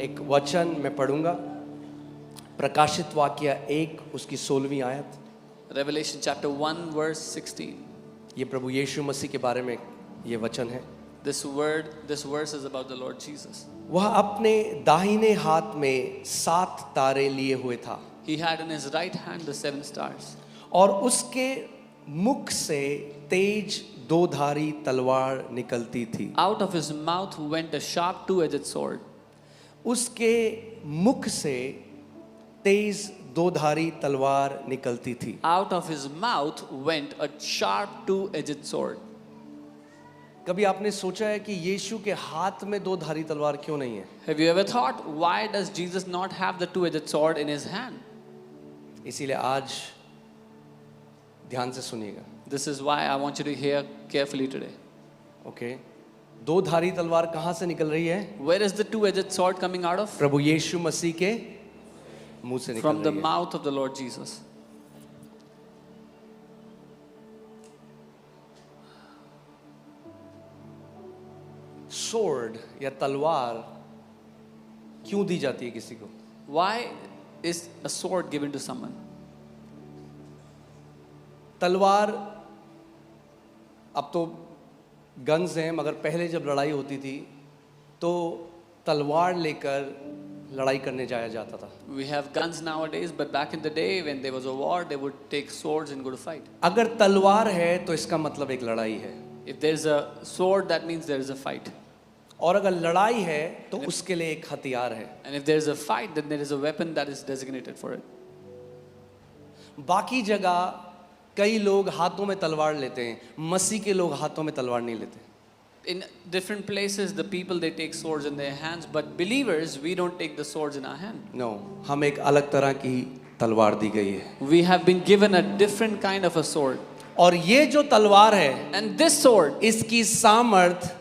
एक वचन मैं पढ़ूंगा, प्रकाशित वाक्य 1 उसकी 16वीं आयत। Revelation chapter 1 verse 16. ये प्रभु यीशु मसीह के बारे में ये वचन है। This verse is about the Lord Jesus. वह अपने दाहिने हाथ में 7 तारे लिए हुए था He had in his right hand the 7 stars. और उसके मुख से तेज दोधारी तलवार निकलती थी। Out of his mouth went a sharp two-edged sword. उसके मुख से तेज दोधारी तलवार निकलती थी। Out of his mouth went a sharp two-edged sword. कभी आपने सोचा है कि यीशु के हाथ में दो धारी तलवार क्यों नहीं है? Have you ever thought, why does Jesus not have the two-edged sword in his hand? इसीलिए आज ध्यान से सुनिएगा। This is why I want you to hear carefully today. Okay, दो धारी तलवार कहाँ से निकल रही है? Where is the two-edged sword coming out of? प्रभु यीशु मसीह के मुंह से निकल From the रही है। mouth of the Lord Jesus. Sword या तलवार क्यों दी जाती है किसी को? Why is a sword given to someone? तलवार अब तो गन्स हैं, मगर पहले जब लड़ाई होती थी तो तलवार लेकर लड़ाई करने जाया जाता था। We have guns nowadays, but back in the day when there was a war, they would take swords and go to fight. अगर तलवार है तो इसका मतलब एक लड़ाई है, If there is a sword, that means there is a fight. और अगर लड़ाई है तो उसके लिए एक हथियार है। And if there is a fight, then there is a weapon that is designated for it. बाकी जगह कई लोग हाथों में तलवार लेते हैं, मसीह के लोग हाथों में तलवार नहीं लेते। In different places, the people they take swords in their hands, but believers, we don't take the swords in our hand. No, हम एक अलग तरह की तलवार दी गई है। We have been given a different kind of a sword. और ये जो तलवार है, And this sword, इसकी सामर्थ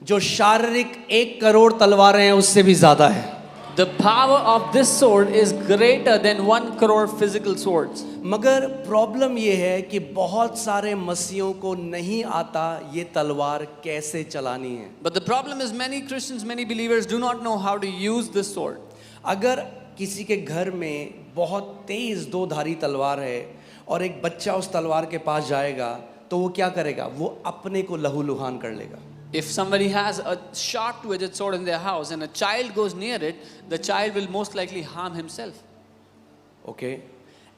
जो शारीरिक 1 करोड़ तलवारें हैं उससे भी ज्यादा है। the power of this sword is greater than 1 crore physical swords. मगर प्रॉब्लम ये है कि बहुत सारे मसीहों को नहीं आता ये तलवार कैसे चलानी है। But the problem is many Christians, many believers do not know how to use this sword. अगर किसी के घर में बहुत तेज दो धारी तलवार है और एक बच्चा उस तलवार के पास जाएगा तो वो क्या करेगा? वो अपने को लहूलुहान कर लेगा। If somebody has a sharp two-edged sword in their house and a child goes near it, the child will most likely harm himself. Okay,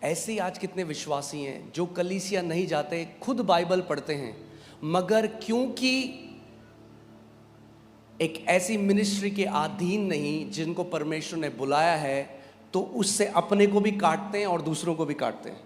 ऐसे ही आज कितने विश्वासी हैं जो कलीसिया नहीं जाते, खुद बाइबल पढ़ते हैं, मगर क्योंकि एक ऐसी मिनिस्ट्री के अधीन नहीं जिनको परमेश्वर ने बुलाया है, तो उससे अपने को भी काटते हैं और दूसरों को भी काटते हैं।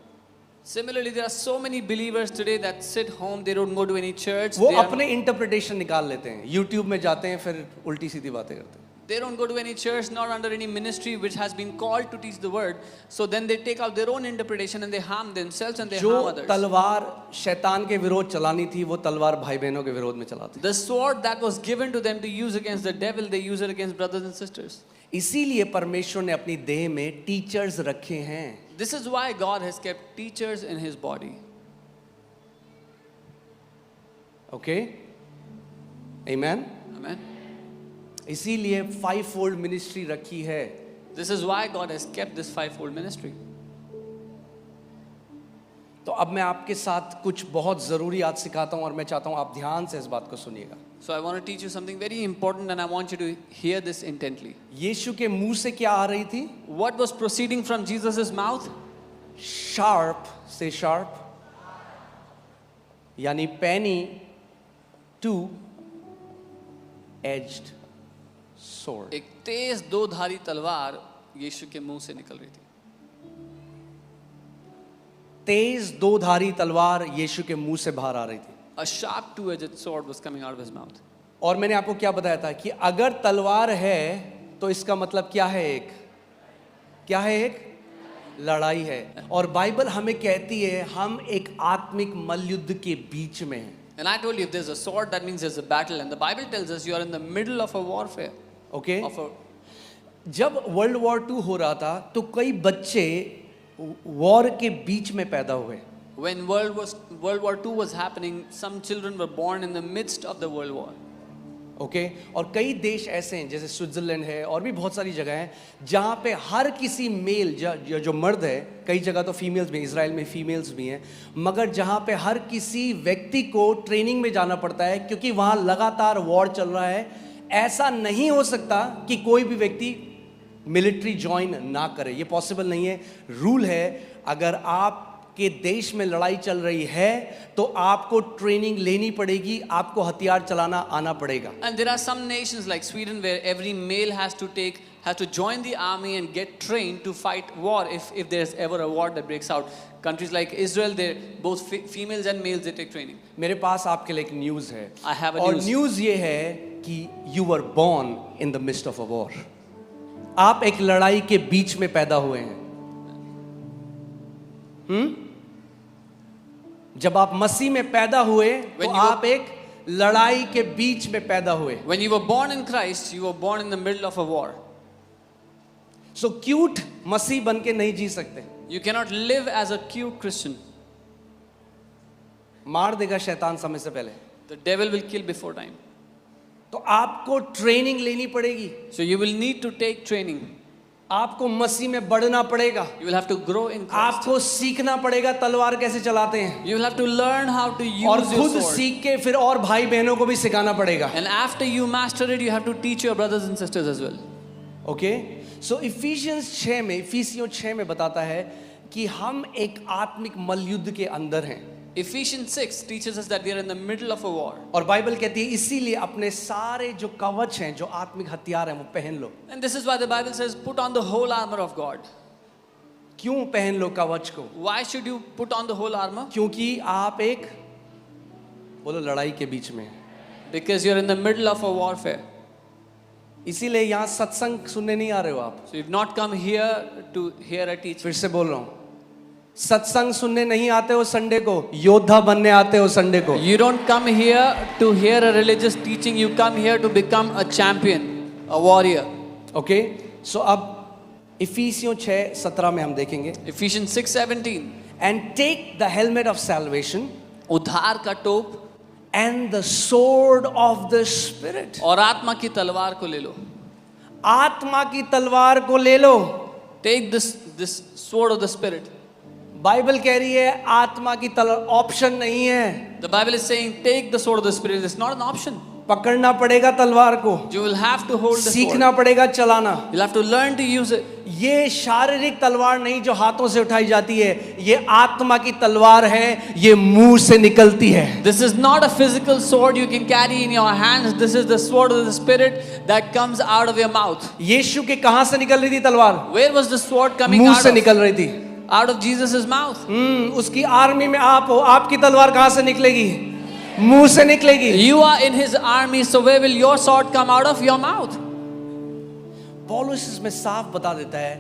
Similarly, there are so many believers today that sit home, they don't go to any church. वो They are- अपने इंटरप्रिटेशन निकाल लेते हैं, यूट्यूब में जाते हैं, फिर उल्टी सीधी बातें करते हैं। They don't go to any church, not under any ministry which has been called to teach the word. So then they take out their own interpretation and they harm themselves and they जो harm others. तलवार शैतान के विरोध चलानी थी वो तलवार भाई बहनों के विरोध में चलाते हैं। The sword that was given to them to use against the devil, they use it against brothers and sisters. इसीलिए परमेश्वर ने अपनी देह में टीचर्स रखे हैं। This is why God has kept teachers in his body. Okay, amen. Amen. इसीलिए 5-fold ministry रखी है। This is why God has kept this fivefold ministry. तो अब मैं आपके साथ कुछ बहुत ज़रूरी आज सिखाता हूँ और मैं चाहता हूँ आप ध्यान से इस बात को सुनिएगा। So I want to teach you something very important and I want you to hear this intently. यीशु के मुंह से क्या आ रही थी? What was proceeding from Jesus' mouth? Sharp से शार्प, यानी पैनी टू एज्ड स्वॉर्ड। एक तेज दो धारी तलवार यीशु के मुंह से निकल रही थी। तेज दो धारी तलवार यीशु के मुंह से बाहर आ रही थी। A sharp two-edged sword was coming out of his mouth. और मैंने आपको क्या बताया था कि अगर तलवार है तो इसका मतलब क्या है? क्या है? एक लड़ाई है। और बाइबल हमें कहती है हम एक आत्मिक मल्लयुद्ध के बीच में हैं। And I told you, if there's a sword, that means there's a battle. And the Bible tells us you are in the middle of a warfare. Okay, Of a, जब वर्ल्ड वॉर 2 हो रहा था तो कई बच्चे war के बीच में पैदा हुए। when World War II was happening, some children were born in the midst of the World War. Okay और कई देश ऐसे हैं जैसे स्विट्जरलैंड है और भी बहुत सारी जगह हैं जहाँ पे हर किसी मेल जो मर्द है, कई जगह तो फीमेल्स भी, इजराइल में फीमेल्स भी हैं, मगर जहाँ पे हर किसी व्यक्ति को ट्रेनिंग में जाना पड़ता है क्योंकि वहाँ लगातार वॉर चल रहा है। ऐसा नहीं हो सकता कि कोई भी व्यक्ति मिलिट्री ज्वाइन ना करे, ये पॉसिबल नहीं है। रूल है, अगर आपके देश में लड़ाई चल रही है तो आपको ट्रेनिंग लेनी पड़ेगी, आपको हथियार चलाना आना पड़ेगा। And there are some nations like Sweden where every male has to join the army and get trained to fight war if there's ever a war that breaks out. Countries like Israel, they both females and males they take training. मेरे पास आपके लिए एक news है, I have a और news. News ये है कि you were born in the midst of a war. आप एक लड़ाई के बीच में पैदा हुए हैं। जब आप मसीह में पैदा हुए तो आप एक लड़ाई के बीच में पैदा हुए। When you were born in Christ, you were born in the middle of a war. So क्यूट मसीह बन के नहीं जी सकते। You cannot live as a cute Christian. मार देगा शैतान समय से पहले। The devil will kill before time. तो आपको ट्रेनिंग लेनी पड़ेगी, So you will need to take training. आपको मसीह में बढ़ना पड़ेगा, You will have to grow in Christ. आपको सीखना पड़ेगा तलवार कैसे चलाते हैं, You will have to learn how to और use your खुद sword. सीख के फिर और भाई बहनों को भी सिखाना पड़ेगा। And after you master it, you have to teach your brothers and sisters as well. Okay so efficiency 6 में, इफिसियों 6 में बताता है कि हम एक आत्मिक मल्लयुद्ध के अंदर हैं। Ephesians 6 teaches us that we are in the middle of a war. और बाइबल कहती है इसीलिए अपने सारे जो कवच हैं, जो आत्मिक हथियार हैं, वो पहन लो। And this is why the Bible says, put on the whole armor of God. क्यों पहन लो कवच को? Why should you put on the whole armor? क्योंकि आप एक बोलो लड़ाई के बीच में हैं। Because you're in the middle of a warfare. इसीलिए यहाँ सत्संग सुनने नहीं आ रहे हो आप। So you've not come here to hear a teaching. फिर से बोल रहा हूँ, सत्संग सुनने नहीं आते हो संडे को, योद्धा बनने आते हो संडे को। You don't come here to hear a religious teaching. You come here to become a champion, a warrior. Okay so अब इफिसियों 6:17 में हम देखेंगे, Ephesians 6:17. And take the helmet of salvation उद्धार का टोप and the sword of the spirit. और आत्मा की तलवार को ले लो. आत्मा की तलवार को ले लो। Take this sword of the spirit. Bible कह रही है आत्मा की तलवार ऑप्शन नहीं है, The Bible is saying, take the sword of the spirit. It's not an option. पकड़ना पड़ेगा तलवार को, You will have to hold the sword. सीखना पड़ेगा चलाना। You'll have to learn to use it. ये शारीरिक तलवार नहीं जो हाथों से उठाई जाती है, ये आत्मा की तलवार है, ये मुंह से निकलती है। This is not a physical sword you can carry in your hands. This is the sword of the spirit that comes out of your mouth. यीशु के कहां से निकल रही थी तलवार? Where was the sword coming मुंह out से of? निकल रही थी। Out of Jesus' mouth. उसकी आर्मी में आप हो, आपकी तलवार कहां से निकलेगी? मुंह से निकलेगी। You are in his army, so where will your sword come out of? Your mouth. पौलुस इसमें साफ बता देता है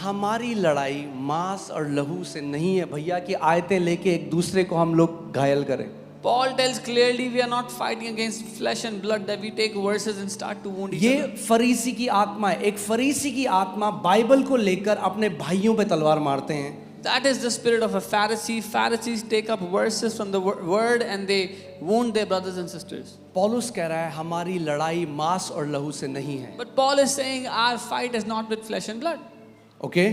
हमारी लड़ाई मांस और लहू से नहीं है भैया कि आयतें लेके एक दूसरे को हम लोग घायल करें। Paul tells clearly we are not fighting against flesh and blood that we take verses and start to wound each ये other. फरीसी की आत्मा है। एक फरीसी की आत्मा बाइबल को लेकर अपने भाइयों पे तलवार मारते हैं। That is the spirit of a Pharisee. Pharisees take up verses from the word and they wound their brothers and sisters. पौलुस कह रहा है हमारी लड़ाई मांस और लहू से नहीं है। But Paul is saying our fight is not with flesh and blood. Okay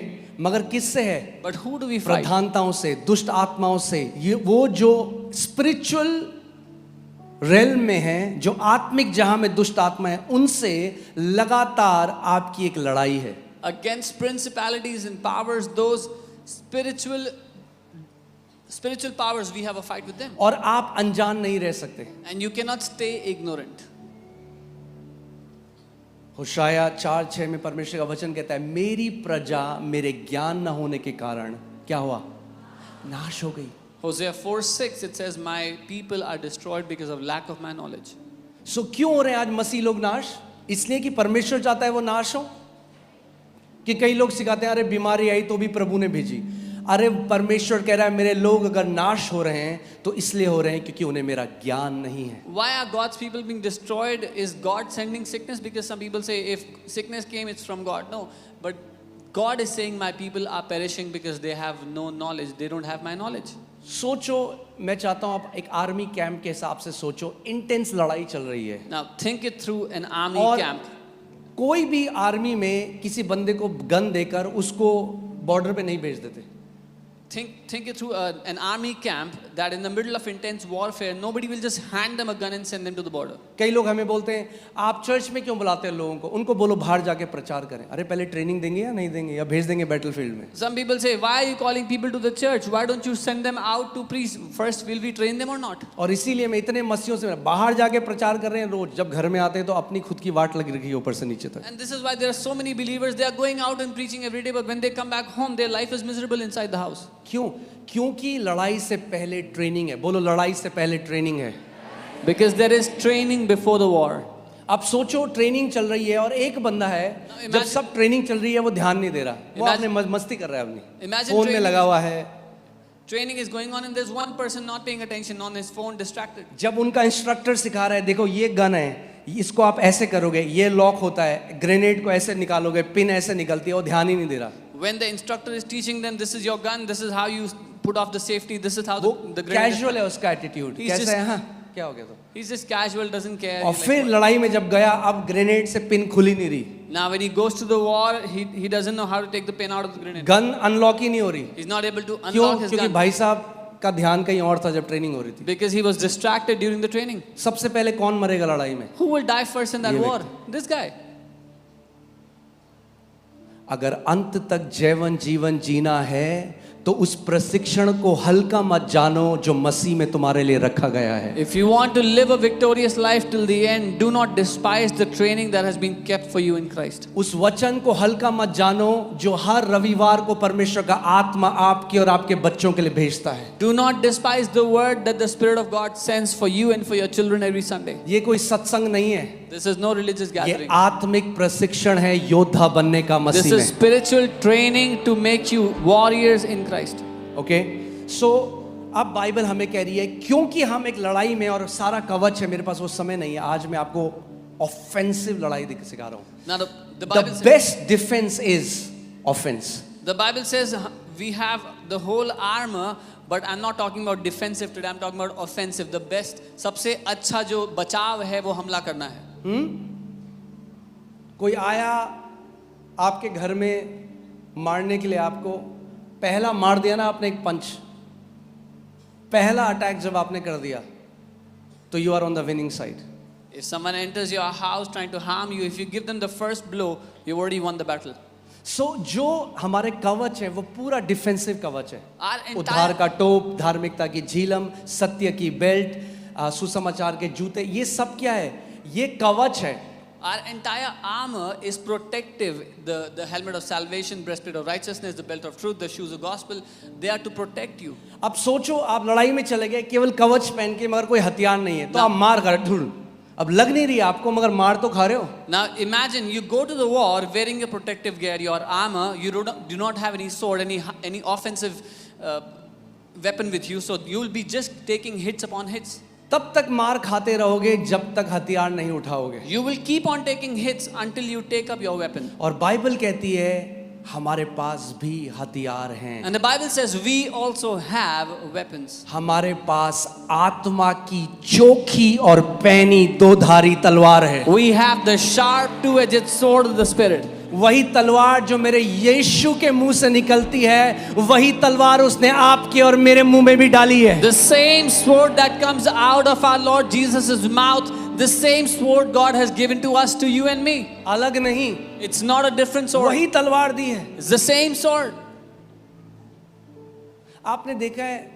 मगर किससे है? But who do we fight? प्रधानताओं से, दुष्ट आत्माओं से। ये वो जो स्पिरिचुअल रेल्म में है, जो आत्मिक जहां में दुष्ट आत्मा है, उनसे लगातार आपकी एक लड़ाई है। Against principalities and powers, those spiritual powers, we have a fight with them. और आप अनजान नहीं रह सकते। And you cannot stay ignorant. होशाया 4:6 में परमेश्वर का वचन कहता है मेरी प्रजा मेरे ज्ञान न होने के कारण क्या हुआ? नाश हो गई। Hosea 4:6 it says, my people are destroyed because of lack of my knowledge. सो क्यों हो रहे हैं आज मसीह लोग नाश? इसलिए कि परमेश्वर चाहता है वो नाश हो? कि कई लोग सिखाते हैं अरे बीमारी आई तो भी प्रभु ने भेजी। अरे परमेश्वर कह रहा है मेरे लोग अगर नाश हो रहे हैं तो इसलिए हो रहे हैं क्योंकि उन्हें मेरा ज्ञान नहीं है। Why are God's people being destroyed? Is God sending sickness? Because some people say if sickness came, it's from God. No, but God is saying my people are perishing because they have no knowledge. They don't have my knowledge. सोचो मैं चाहता हूं आप एक army camp के हिसाब से सोचो, इंटेंस लड़ाई चल रही है Now think it through an army और camp. कोई भी आर्मी में किसी बंदे को गन देकर उसको बॉर्डर पे नहीं भेज देते. Think it through an army camp that in the middle of intense warfare, nobody will just hand them a gun and send them to the border. कई लोग हमें बोलते हैं आप चर्च में क्यों बुलाते हैं लोगों को, उनको बोलो बाहर जाके प्रचार करें. अरे पहले ट्रेनिंग देंगे या नहीं देंगे, या भेज देंगे बैटलफील्ड में. Some people say, why are you calling people to the church? Why don't you send them out to preach? First, will we train them or not? और इसीलिए मैं इतने मसीहों से बाहर जाके प्रचार कर रहे हैं रोज, जब घर में आते हैं तो अपनी खुद की वाट लगी रखी है ऊपर से नीचे तक. And this is why there are so many believers, they are going out and preaching every day, but when they come back home, their life is miserable inside the house. क्यों? क्योंकि लड़ाई से पहले ट्रेनिंग है. बोलो लड़ाई से पहले ट्रेनिंग है. Because there is training before the war. अब सोचो ट्रेनिंग चल रही है और एक बंदा है, जब सब ट्रेनिंग चल रही है वो ध्यान नहीं दे रहा, वो अपने मस्ती कर रहा है अपनी, Imagine फोन में training- लगा हुआ है. Training is going on and there's one person not paying attention on his phone, distracted. जब उनका इंस्ट्रक्टर सिखा रहा है, देखो ये गन है, इसको आप ऐसे करोगे, ये लॉक होता है, ग्रेनेड को ऐसे निकालोगे, पिन ऐसे निकलती है, वो ध्यान ही नहीं दे रहा. When the instructor is teaching them, this is your gun, this is how you put off the safety, this is how वो the grenade. कैजुअल है उसका एटीट्यूड. He's कैसा just- है? हाँ क्या हो गया तो. He's just casual, doesn't care. और He's फिर like, लड़ाई में जब गया, अब ग्रेनेड से पिन खुली नहीं रही, now when he goes to the war, he doesn't know how to take the pin out of the grenade. Gun unlock ही नहीं हो रही. He's not able to क्यों? unlock his क्योंकि gun भाई साहब का ध्यान कहीं और था जब ट्रेनिंग हो रही थी. because he was distracted during the training. सबसे पहले कौन मरेगा लड़ाई में? Who will die first in that ये war? This guy. अगर अंत तक जीवन जीना है तो उस प्रशिक्षण को हल्का मत जानो जो मसीह में तुम्हारे लिए रखा गया है. If you want to live a victorious life till the end, do not despise the training that has been kept for you in Christ. उस वचन को हल्का मत जानो जो हर रविवार को परमेश्वर का आत्मा आपके और आपके बच्चों के लिए भेजता है. Do not despise the word that the Spirit of God sends for you and for your children every Sunday. ये कोई सत्संग नहीं है, This is no religious ये gathering. आत्मिक प्रशिक्षण है योद्धा बनने का This मसीह is में. spiritual training to make you warriors in Christ. Okay so अब बाइबल हमें कह रही है क्योंकि हम एक लड़ाई में, और सारा कवच है, मेरे पास वो समय नहीं है, आज मैं आपको ऑफेंसिव लड़ाई सिखा रहा हूँ. Now the the Bible says, best defence is offence. the Bible says we have the whole armor, but I'm not talking about defensive today. I'm talking about offensive. The best, सबसे अच्छा जो बचाव है वो हमला करना है. कोई आया आपके घर में मारने के लिए, आपको पहला मार दिया ना आपने एक पंच, पहला अटैक जब आपने कर दिया तो you are on the winning side. If someone enters your house trying to harm you, if you give them the first blow, you've already won the battle. सो जो हमारे कवच है वो पूरा डिफेंसिव कवच है. Our उद्धार entire का टोप, धार्मिकता की झीलम, सत्य की बेल्ट, सुसमाचार के जूते, ये सब क्या है? ये कवच है. Our entire armor is protective. The helmet of salvation, breastplate of righteousness, the belt of truth, the shoes of gospel, they are to protect you. अब सोचो आप लड़ाई में चले गए केवल कवच पहन के, मगर कोई हथियार नहीं है, तो आप मार खा रहे. अब लग नहीं रही आपको, मगर मार तो खा रहे हो. Now imagine you go to the war wearing your protective gear, your armor, you do not have any sword, any offensive weapon with you, so you will be just taking hits upon hits. तब तक मार खाते रहोगे जब तक हथियार नहीं उठाओगे. You will keep on taking hits until you take up your weapon. और बाइबल कहती है हमारे पास भी हथियार हैं. And the Bible says we also have weapons. हमारे पास आत्मा की चोखी और पैनी दो धारी तलवार है. We have the sharp two-edged sword of the Spirit. वही तलवार जो मेरे यीशु के मुंह से निकलती है, वही तलवार उसने आपके और मेरे मुंह में भी डाली है. The same sword that comes out of our Lord Jesus' mouth, the same sword God has given to us, to you and me. अलग नहीं, It's not a different sword. वही तलवार दी है. It's the same sword. आपने देखा है,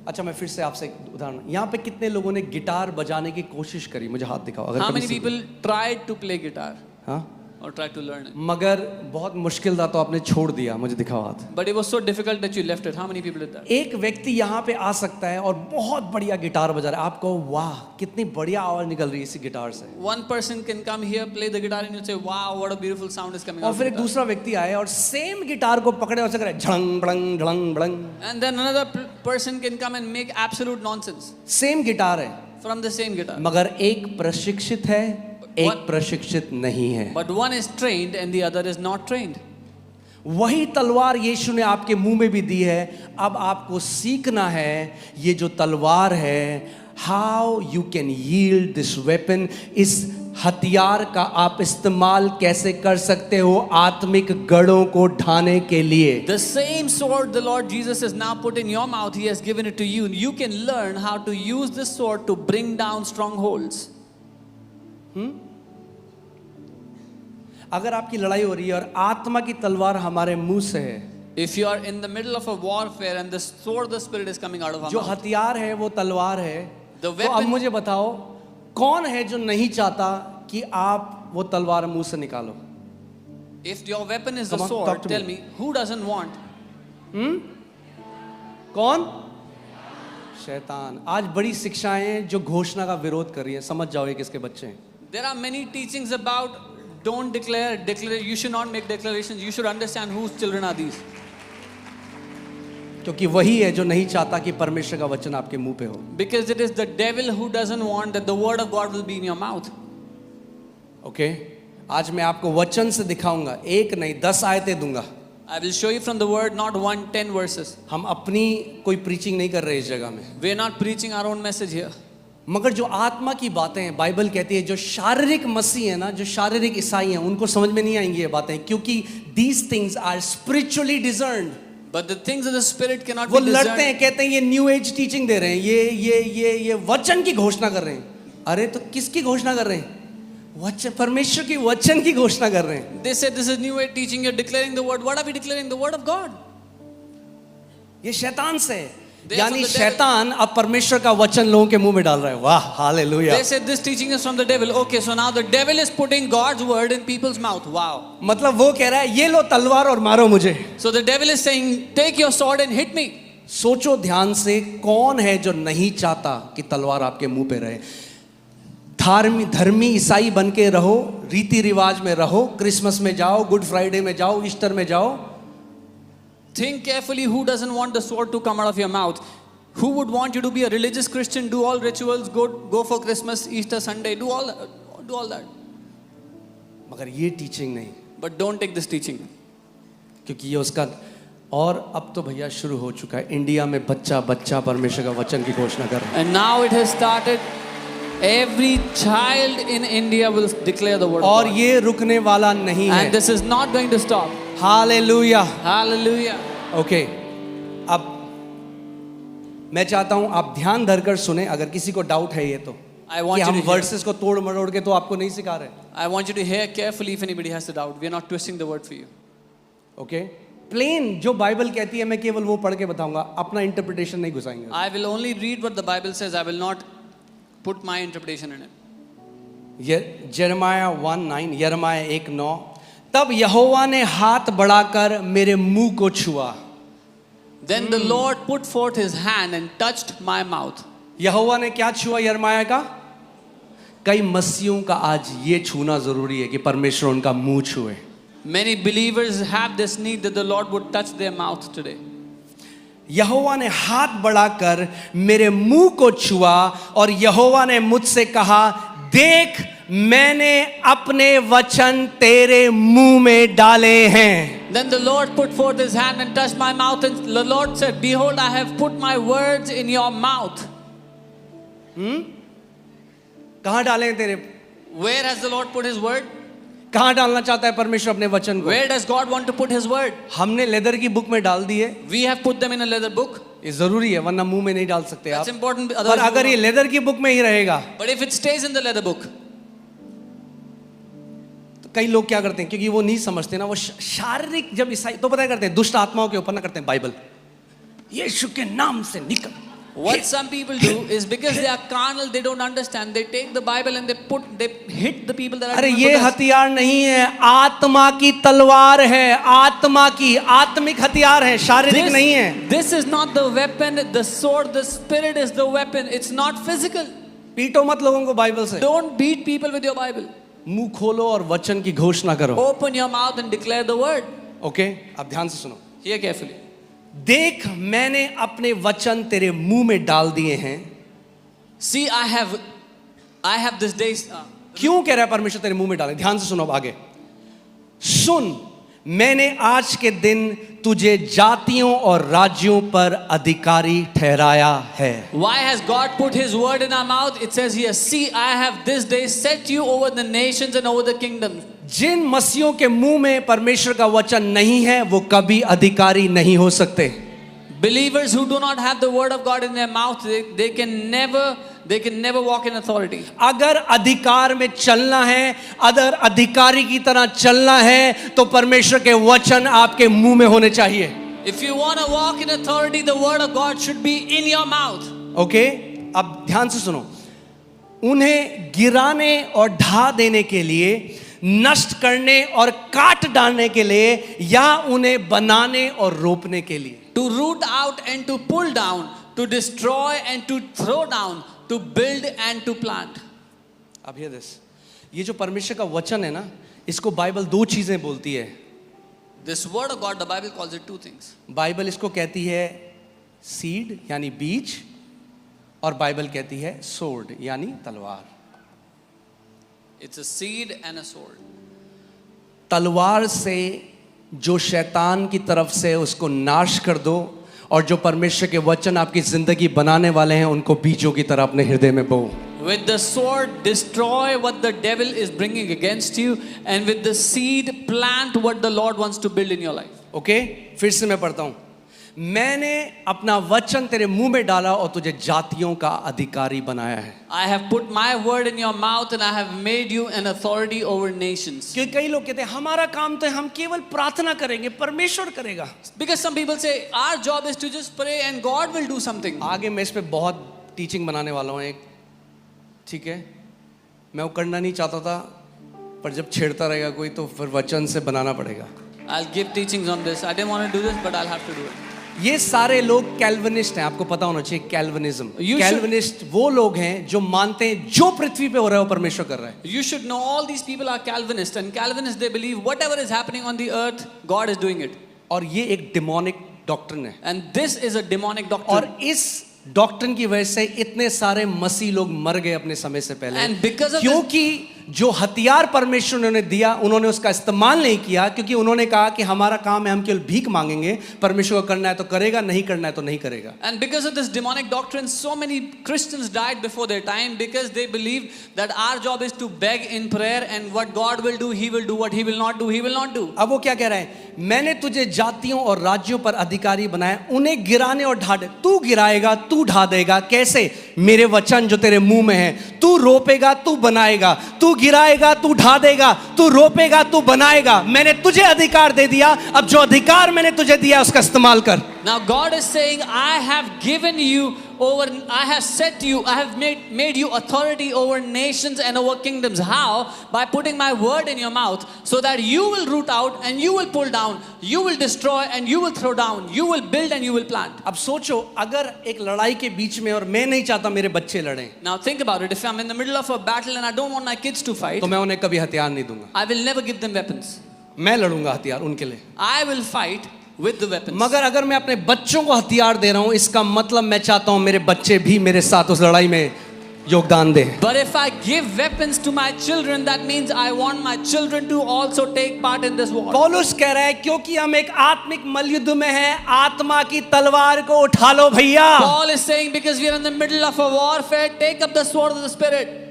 अच्छा मैं फिर से आपसे एक उदाहरण, यहाँ पे कितने लोगों ने गिटार बजाने की कोशिश करी? मुझे हाथ दिखाओ अगर How कभी many people tried to play guitar हाँ, or tried to learn it? मगर बहुत मुश्किल था तो आपने छोड़ दिया. मुझे दिखाओ हाथ. But it was so difficult that you left it. How many people did that? एक व्यक्ति यहाँ पे आ सकता है और बहुत बढ़िया गिटार बजा रहा है, आपको वाह कितनी बढ़िया आवाज निकल रही है इसी गिटार से. One person can come here, play the guitar, and you say, "Wow, what a beautiful sound is coming और out." फिर of एक the guitar." दूसरा व्यक्ति आए और सेम गिटार को पकड़े और करे झड़ंग बड़ंग झड़ंग बड़ंग. And then another person can come and make absolute nonsense same guitar है from the same guitar. मगर एक प्रशिक्षित है, एक प्रशिक्षित नहीं है. But one is trained and the other is not trained. वही तलवार यीशु ने आपके मुंह में भी दी है। अब आपको सीखना है ये जो तलवार है, how you can yield this weapon, इस हथियार का आप इस्तेमाल कैसे कर सकते हो आत्मिक गढ़ों को ढाने के लिए। The same sword the Lord Jesus has now put in your mouth, He has given it to you. You can learn how to use this sword to bring down strongholds. अगर आपकी लड़ाई हो रही है और आत्मा की तलवार हमारे मुंह से है, If you are in the middle of a warfare and the sword of the Spirit is coming out of our जो mouth, हथियार है वो तलवार है, The तो अब weapon- मुझे बताओ कौन है जो नहीं चाहता कि आप वो तलवार मुंह से निकालो? if your weapon is the Come on, sword, talk to tell me. me, who doesn't want? कौन? शैतान। आज बड़ी शिक्षाएं जो घोषणा का विरोध कर रही है, समझ जाओ ये किसके बच्चे हैं। There are many teachings about don't declare, you should not make declarations, you should understand whose children are these. क्योंकि वही है जो नहीं चाहता कि परमेश्वर का वचन आपके मुंह पे हो। Because it is the devil who doesn't want that the word of God will be in your mouth. Okay, आज मैं आपको वचन से दिखाऊंगा, एक नहीं 10 आयतें दूंगा। I will show you from the word, not 1, 10 verses. हम अपनी कोई प्रीचिंग नहीं कर रहे इस जगह में, We are not preaching our own message here. मगर जो आत्मा की बातें हैं, बाइबल कहती है जो शारीरिक मसीह है ना, जो शारीरिक ईसाई हैं, उनको समझ में नहीं आएंगी ये बातें, क्योंकि these things are spiritually discerned। But the things of the Spirit cannot वो be लड़ते discerned. हैं, कहते हैं ये न्यू एज टीचिंग दे रहे हैं, ये वचन की घोषणा कर रहे हैं। अरे तो किसकी घोषणा कर रहे हैं? वचन, परमेश्वर की वचन की घोषणा कर रहे हैं। They said this is new age teaching, you're declaring the word. What are we declaring? The word of God. ये शैतान से है। They are यानी from the devil. शैतान अब परमेश्वर का वचन लोगों के मुंह में डाल रहा है। वाह, hallelujah. They said this teaching is from the devil. Okay, so now the devil is putting God's word in people's mouth. Wow. मतलब वो कह रहा है ये लो तलवार और मारो मुझे। So the devil is saying, take your sword and hit me. सोचो ध्यान से, कौन है जो नहीं चाहता कि तलवार आपके मुंह पे रहे? धर्मी ईसाई बन के रहो, रीति रिवाज में रहो, क्रिसमस में जाओ, गुड फ्राइडे में जाओ, ईस्टर में जाओ। Think carefully who doesn't want the sword to come out of your mouth. Who would want you to be a religious Christian, do all rituals, go for Christmas, Easter Sunday, do all that. मगर ये teaching नहीं, But don't take this teaching. क्योंकि ये उसका, और अब तो भैया शुरू हो चुका है, इंडिया में बच्चा बच्चा परमेश्वर का वचन की घोषणा कर रहा है। And now it has started. Every child in India will declare the word of और God. ये रुकने वाला नहीं है। And this is not going to stop. Hallelujah. Hallelujah. Okay, अब मैं चाहता हूं आप ध्यान धरकर सुने, अगर किसी को डाउट है ये तो, I want कि you हम to hear. वर्सेस को तोड़ मरोड़ के तो आपको नहीं सिखा रहे। I want you to hear carefully if anybody has a doubt. We are not twisting the word for you. Okay, plain जो बाइबल कहती है मैं केवल वो पढ़ के बताऊंगा, अपना इंटरप्रिटेशन नहीं घुसाएंगे। I will only read what the Bible says. I will not put my interpretation in it. ये यिर्मयाह 1:9, यिर्मयाह 1:9, तब यहोवा ने हाथ बढ़ाकर मेरे मुंह को छुआ। Then the Lord put forth his hand and touched my mouth. यहोवा ने क्या छुआ यिर्मयाह का? कई मसीहों का आज ये छूना जरूरी है कि परमेश्वर उनका मुंह छुए। Many believers have this need that the Lord would touch their mouth today. यहोवा ने हाथ बढ़ाकर मेरे मुंह को छुआ और यहोवा ने मुझसे कहा, देख मैंने अपने वचन तेरे मुंह में डाले हैं। Then the Lord put forth his hand and touched my mouth, and the Lord said, behold, I have put my words in your mouth. कहां डाले हैं तेरे? Where has the Lord put his word? कहां डालना चाहता है परमेश्वर अपने वचन को? Where does God want to put his word? हमने लेदर की बुक में डाल दिए। We have put them in a leather book. ये जरूरी है, वरना मुंह में नहीं डाल सकते That's आप। important. पर Otherwise अगर ये लेदर की बुक में ही रहेगा but if it stays in the leather book, तो कई लोग क्या करते हैं, क्योंकि वो नहीं समझते ना, वो शारीरिक जब ईसाई तो पता करते हैं, दुष्ट आत्माओं के ऊपर ना करते हैं बाइबल, यीशु के नाम से निकल। what some people do is because they are carnal, they don't understand. They take the Bible and they hit the people that are. अरे doing ये possessed. हथियार नहीं है, आत्मा की तलवार है, आत्मा की, आत्मिक हथियार है, शारीरिक नहीं है। This is not the weapon, the sword, the Spirit is the weapon. It's not physical. पीटो मत लोगों को बाइबल से, Don't beat people with your Bible. मुंह खोलो और वचन की घोषणा करो। Open your mouth and declare the word. Okay, अब ध्यान से सुनो। Hear carefully. देख मैंने अपने वचन तेरे मुंह में डाल दिए हैं। See, I have this day. क्यों कह रहा है परमेश्वर तेरे मुंह में डाले? ध्यान से सुनो अब आगे। सुन, मैंने आज के दिन तुझे जातियों और राज्यों पर अधिकारी ठहराया है। Why has God put His word in our mouth? It says here, see, I have this day set you over the nations and over the kingdoms. जिन मसीहों के मुंह में परमेश्वर का वचन नहीं है वो कभी अधिकारी नहीं हो सकते। Believers who do not have the word of God in their mouth, they can never walk in authority. अगर अधिकार में चलना है, अगर अधिकारी की तरह चलना है तो परमेश्वर के वचन आपके मुंह में होने चाहिए। If you want to walk in authority, the word of God should be in your mouth. Okay, अब ध्यान से सुनो। उन्हें गिराने और ढा देने के लिए, नष्ट करने और काट डालने के लिए, या उन्हें बनाने और रोपने के लिए। To root out and to pull down, to destroy and to throw down, to build and to plant. अब हियर दिस, ये जो परमेश्वर का वचन है ना, इसको बाइबल दो चीजें बोलती है। This word of God, the Bible calls it two things. Bible इसको कहती है सीड यानी बीज, और बाइबल कहती है सोर्ड यानी तलवार। It's a seed and a sword. तलवार से जो शैतान की तरफ से उसको नाश कर दो, और जो परमेश्वर के वचन आपकी जिंदगी बनाने वाले हैं उनको बीजों की तरह अपने हृदय में बो। With the sword, destroy what the devil is bringing against you, and with the seed, plant what the Lord wants to build in your life. Okay, फिर से मैं पढ़ता हूं। मैंने अपना वचन तेरे मुंह में डाला और तुझे जातियों का अधिकारी बनाया है। I have put my word in your mouth and I have made you an authority over nations. क्योंकि कई लोग कहते हैं हमारा काम तो है, हम केवल प्रार्थना करेंगे, परमेश्वर करेगा। Because some people say our job is to just pray and God will do something. आगे मैं इस पे बहुत टीचिंग बनाने वाला हूँ एक, ठीक है। मैं वो करना नहीं चाहता था, पर जब छेड़ता रहेगा कोई तो फिर वचन से बनाना पड़ेगा। I'll give teachings on this. I didn't want to do this, but I'll have to do it. ये सारे लोग कैल्विनिस्ट हैं, आपको पता होना चाहिए कैल्विनिज्म। कैल्विनिस्ट वो लोग हैं जो मानते हैं जो पृथ्वी पे हो रहा है वो परमेश्वर कर रहा है। You should know all these people are Calvinists, and Calvinists they believe whatever is happening on the earth, God is doing it. और ये एक डिमोनिक डॉक्ट्रिन है, And this is a demonic doctrine. और इस डॉक्ट्रिन की वजह से इतने सारे मसीह लोग मर गए अपने समय से पहले। And because of क्योंकि जो हथियार परमेश्वर ने उन्हें दिया उन्होंने उसका इस्तेमाल नहीं किया, क्योंकि उन्होंने कहा कि हमारा काम है, हम केवल भीख मांगेंगे, परमेश्वर को करना है तो करेगा, नहीं करना है तो नहीं करेगा। And because of this demonic doctrine, so many Christians died before their time because they believed that our job is to beg in prayer, and what God will do, He will do. What He will not do, He will not do. अब वो क्या कह रहा है? मैंने तुझे जातियों और राज्यों पर अधिकारी बनाया, उन्हें गिराने और ढा दे। तू गिराएगा, तू ढा देगा, कैसे? मेरे वचन जो तेरे मुंह में है। तू रोपेगा, तू बनाएगा, तू गिराएगा, तू ढा देगा, तू रोपेगा, तू बनाएगा। मैंने तुझे अधिकार दे दिया, अब जो अधिकार मैंने तुझे दिया उसका इस्तेमाल कर। Now God is saying, I have given you over, I have set you, I have made you authority over nations and over kingdoms. How? By putting my word in your mouth, so that you will root out and you will pull down, you will destroy and you will throw down, you will build and you will plant. अब सोचो, अगर एक लड़ाई के बीच में, और मैं नहीं चाहता मेरे बच्चे लड़ें, Now think about it. If I'm in the middle of a battle and I don't want my kids to fight, तो मैं उन्हें कभी हथियार नहीं दूंगा। I will never give them weapons. मैं लड़ूंगा हथियार उनके लिए। I will fight with the weapons. मगर अगर मैं अपने बच्चों को हथियार दे रहा हूं, इसका मतलब मैं चाहता हूं मेरे बच्चे भी मेरे साथ उस लड़ाई में योगदान दें। But if I give weapons to my children, that means I want my children to also take part in this war. पौलुस कह रहा है क्योंकि हम एक आत्मिक मलयुद्ध में हैं, आत्मा की तलवार को उठा लो भैया। Paul is saying, because we are in the middle of a warfare, take up the sword of the Spirit.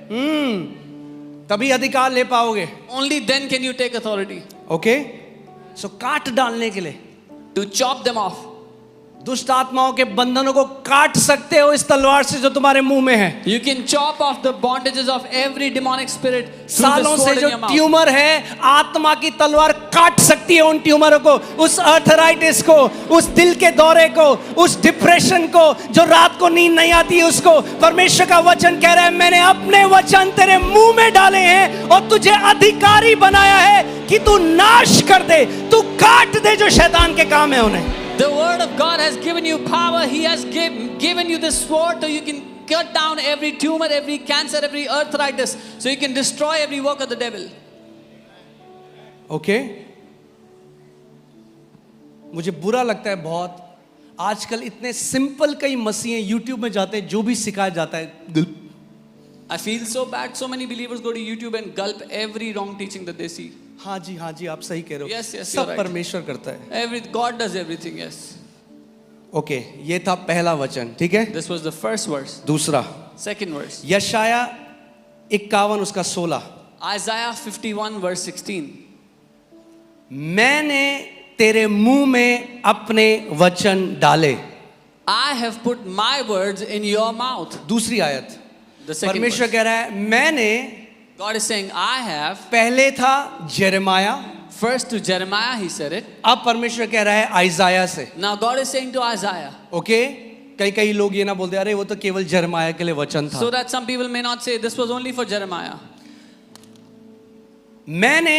तभी अधिकार ले पाओगे। Only then can you take authority. Okay, so काट डालने के लिए, To chop them off. दुष्ट आत्माओं के बंधनों को काट सकते हो इस तलवार से जो तुम्हारे मुंह में है। You can chop off the bondages of every demonic spirit through the सालों से sword जो in your mouth. ट्यूमर है, आत्मा की तलवार काट सकती है उन ट्यूमरों को, उस अर्थराइटिस को, उस दिल के दौरे को, उस डिप्रेशन को, जो रात को नींद नहीं आती है उसको। परमेश्वर का वचन कह रहा है, मैंने अपने वचन तेरे मुंह में डाले हैं और तुझे अधिकारी बनाया है कि तू नाश कर दे, तू काट दे जो शैतान के काम है उन्हें। The word of God has given you power. He has given you this sword so you can cut down every tumor, every cancer, every arthritis, so you can destroy every work of the devil. Okay, मुझे बुरा लगता है बहुत, आजकल इतने simple कई मसीह YouTube में जाते हैं, जो भी सिखाया जाता है I feel so bad. So many believers go to YouTube and gulp every wrong teaching that they see. हाँ जी आप सही कह रहे हो। Yes, yes, सब you're right. परमेश्वर करता है। God does everything, yes. Okay, ये था पहला वचन, ठीक है। This was the first verse. दूसरा, Second verse. यशाया 51 उसका 16, Isaiah 51 verse 16. मैंने तेरे मुंह में अपने वचन डाले। I have put my words in your mouth. दूसरी आयत, The second परमेश्वर verse. कह रहा है मैंने, God is saying, I have. पहले था Jeremiah, First to Jeremiah he said it. अब परमेश्वर कह रहा है आइजाया से। Now God is saying to Isaiah. Okay, कई लोग ये ना बोलते अरे वो तो केवल जेरेमाया के लिए वचन था। So that some people may not say this was only for Jeremiah. मैंने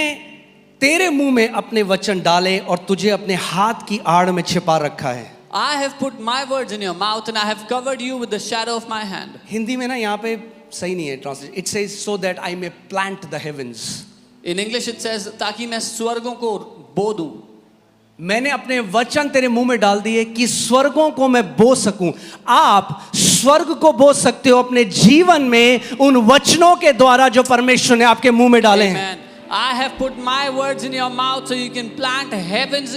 तेरे मुंह में अपने वचन डाले और तुझे अपने हाथ की आड़ में छिपा रखा है। I have put my words in your mouth and I have covered you with the shadow of my hand. Hindi में ना यहाँ पे सही नहीं है translation, it says so that I may plant the heavens. In English it says ताकि मैं स्वर्गों को बो दूं। मैंने अपने वचन तेरे मुंह में डाल दिए कि स्वर्गों को मैं बो सकूं। आप स्वर्ग को बो सकते हो अपने जीवन में उन वचनों के द्वारा जो परमेश्वर ने आपके मुंह में डाले हैं। Amen. I have put my words in your mouth so you can plant heavens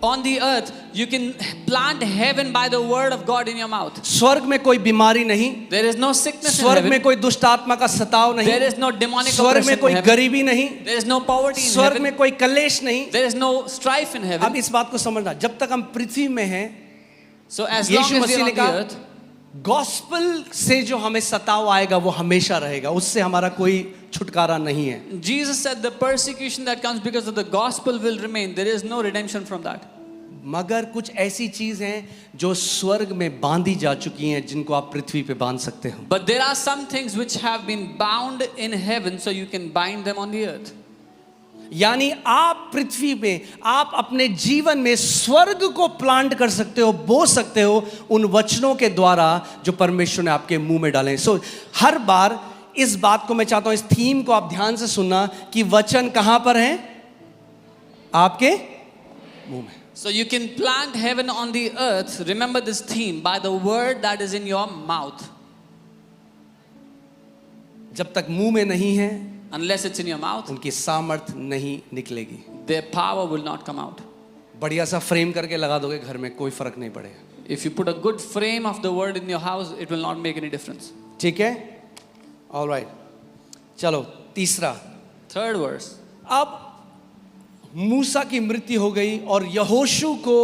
on the earth. You can plant heaven by the word of God in your mouth. स्वर्ग में कोई बीमारी नहीं, There is no sickness in स्वर्ग में heaven. कोई दुष्ट आत्मा का सताव नहीं, There is no demonic स्वर्ग में oppression कोई in heaven. गरीबी नहीं, There is no poverty in स्वर्ग heaven. में कोई कलेश नहीं। There is no strife in अब heaven. इस बात को समझना, जब तक हम पृथ्वी में हैं, So as long यीशु as we मसीह are ने on the कहा earth, गॉस्पेल से जो हमें सताव आएगा वो हमेशा रहेगा, उससे हमारा कोई छुटकारा नहीं है। Jesus said the persecution that comes because of the gospel will remain. There is no redemption from that. मगर कुछ ऐसी चीज हैं जो स्वर्ग में बांधी जा चुकी हैं जिनको आप पृथ्वी पे बांध सकते हो। But there are some things which have been bound in heaven so you can bind them on the earth. यानी आप पृथ्वी में आप अपने जीवन में स्वर्ग को प्लांट कर सकते हो, बो सकते हो उन वचनों के द्वारा जो परमेश्वर ने आपके मुंह में डाले। सो हर बार इस बात को मैं चाहता हूं, इस थीम को आप ध्यान से सुनना कि वचन कहां पर हैं? आपके मुंह में। So you can plant heaven on the earth. Remember this theme, by the word that is in your mouth. जब तक मुंह में नहीं है, Unless it's in your mouth, उनकी सामर्थ नहीं निकलेगी। their power will not come out. बढ़िया सा फ्रेम करके लगा दोगे घर में, कोई फर्क नहीं पड़ेगा। If you put a good frame of the word in your house, it will not make any difference. ठीक है, ऑलराइट। चलो तीसरा, Third verse. अब मूसा की मृत्यु हो गई और यहोशू को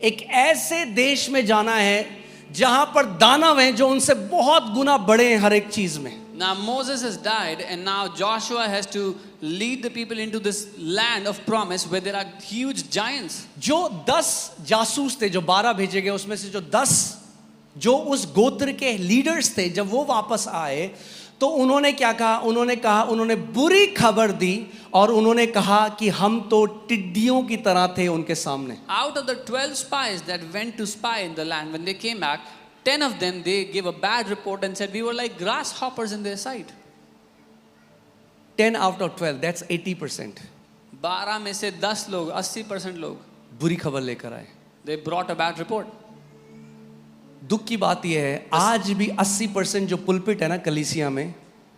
एक ऐसे देश में जाना है जहां पर दानव हैं जो उनसे बहुत गुना बड़े हैं हर एक चीज में। Now Moses has died and now Joshua has to lead the people into this land of promise where there are huge giants. जो 10 जासूस थे, जो 12 भेजे गए, उसमें से जो 10 जो उस गोत्र के लीडर्स थे, जब वो वापस आए तो उन्होंने क्या कहा? उन्होंने बुरी खबर दी और उन्होंने कहा कि हम तो टिड्डियों की तरह थे उनके सामने। Out of the 12 spies that went to spy in the land, when they came back, 10 of them, they gave a bad report and said, we were like grasshoppers in their sight. 10 out of 12, that's 80%। 12 में से 10 लोग, 80% लोग, बुरी खबर लेकर आए। they brought a bad report. दुख की बात यह है, आज भी 80% जो पुलपिट है ना कलीसिया में,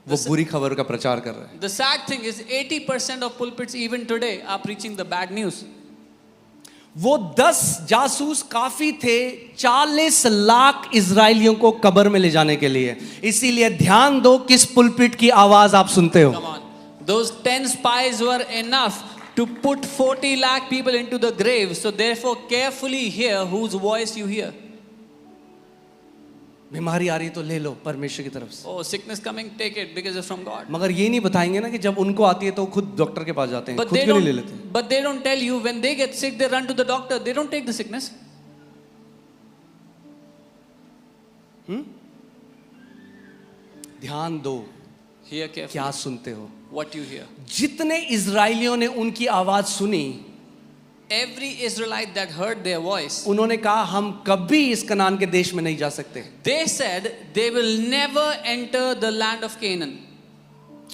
वो बुरी खबर का प्रचार कर रहे हैं। The sad thing is 80% of pulpits even today are preaching the bad news. वो 10 जासूस काफी थे 40 लाख इजरायलियों को कब्र में ले जाने के लिए। इसीलिए ध्यान दो किस पुलपिट की आवाज आप सुनते हो। Come on. Those 10 spies were enough to put 40 lakh people into the grave. So therefore carefully hear whose voice you hear. बीमारी आ रही तो ले लो परमेश्वर की तरफ से। Oh, sickness coming, take it because it's from God. मगर ये नहीं बताएंगे ना कि जब उनको आती है तो खुद डॉक्टर के पास जाते हैं, खुद क्यों नहीं ले लेते? But they don't tell you when they get sick, they run to the doctor. They don't take the sickness. ध्यान दो Hear carefully क्या सुनते हो। what you hear. जितने इजरायलियों ने उनकी आवाज सुनी, Every Israelite that heard their voice, उन्होंने कहा हम कभी इस कनान के देश में नहीं जा सकते। they said they will never enter the land of Canaan.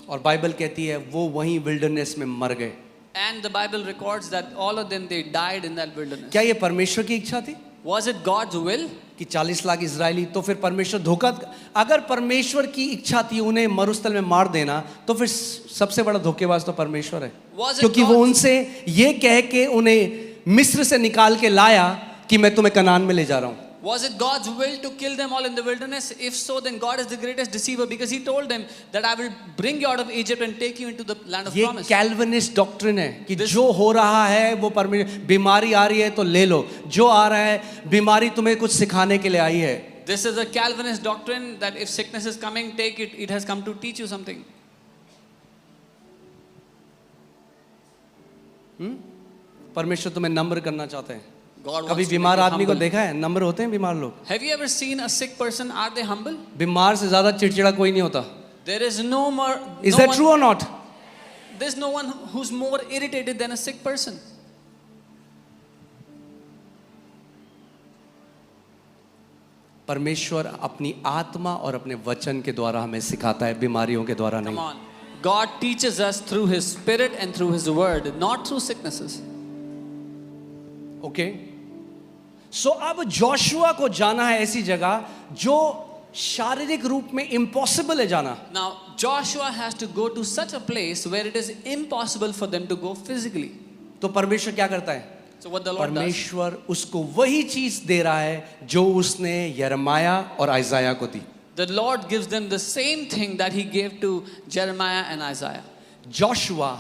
और बाइबल कहती है वो वहीं विल्डरनेस में मर गए। And the Bible records that all of them, they died in that wilderness. क्या ये परमेश्वर की इच्छा थी? Was it God's will? कि 40 लाख इजरायली, तो फिर परमेश्वर धोखा, अगर परमेश्वर की इच्छा थी उन्हें मरुस्थल में मार देना, तो फिर सबसे बड़ा धोखेबाज तो परमेश्वर है, Was it क्योंकि वो God's- उनसे ये कह के उन्हें मिस्र से निकाल के लाया कि मैं तुम्हें कनान में ले जा रहा हूं. Was it God's will to kill them all in the wilderness? If so, then God is the greatest deceiver, because He told them that I will bring you out of Egypt and take you into the land of ये promise. Calvinist doctrine है कि This- जो हो रहा है वो परमेश्वर, बीमारी आ रही है तो ले लो, जो आ रहा है बीमारी तुम्हें कुछ सिखाने के लिए आई है. This is a Calvinist doctrine that if sickness is coming, take it. It has come to teach you something. परमेश्वर तुम्हें नम्र करना चाहते हैं. God कभी wants to बीमार make you आदमी को humble. देखा है? नम्र होते हैं बीमार लोग. Have you ever seen a sick person? Are they humble? बीमार से ज्यादा चिड़चिड़ा कोई नहीं होता. There is no more. Is no that one- true or not? There's no one who's more irritated than a sick person. परमेश्वर अपनी आत्मा और अपने वचन के द्वारा हमें सिखाता है, बीमारियों के द्वारा Come नहीं. on. God teaches us through His Spirit and through His Word, not through sicknesses. Okay, so अब जोशुआ को जाना है ऐसी जगह जो शारीरिक रूप में इम्पॉसिबल है जाना. Now, Joshua has to go to such a place where it is impossible for them to go physically. तो परमेश्वर क्या करता है? So, what the Lord does, परमेश्वर उसको वही चीज दे रहा है जो उसने यिर्मयाह और आइजाया को दी. the Lord gives them the same thing that He gave to Jeremiah and Isaiah. Joshua,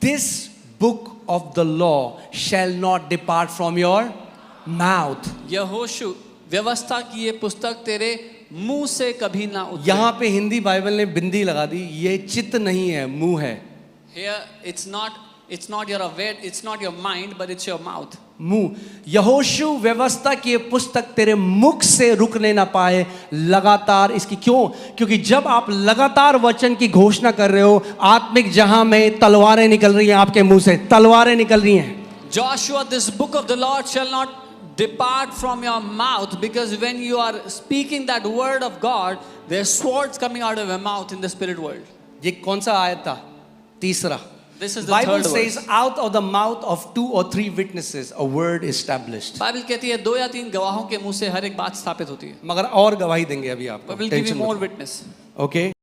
this book of the law shall not depart from your mouth. यहोशू, व्यवस्था की ये पुस्तक तेरे मुंह से कभी ना उतरे. यहाँ पे हिंदी बाइबल ने बिंदी लगा दी, ये चित्त नहीं है, मुंह है. Here, it's not your aware, it's not your mind, but it's your mouth. मुंह. यहोशू व्यवस्था की ये पुस्तक तेरे मुख से रुकने ना पाए, लगातार इसकी. क्यों? क्योंकि जब आप लगातार वचन की घोषणा कर रहे हो, आत्मिक जहां में तलवारें निकल रही हैं, आपके मुंह से तलवारें निकल रही हैं. Joshua, this book of the Lord shall not depart from your mouth, because when you are speaking that word of God, there are swords coming out of your mouth in the spirit world. ये कौन सा आयत था? तीसरा. This is the Bible third says verse. out of the mouth of 2 or 3 witnesses a word is established. Bible कहती है 2 या 3 गवाहों के मुंह से हर एक बात स्थापित होती है. मगर और गवाही देंगे अभी आपको. We will give you tension more मत. witness. ओके.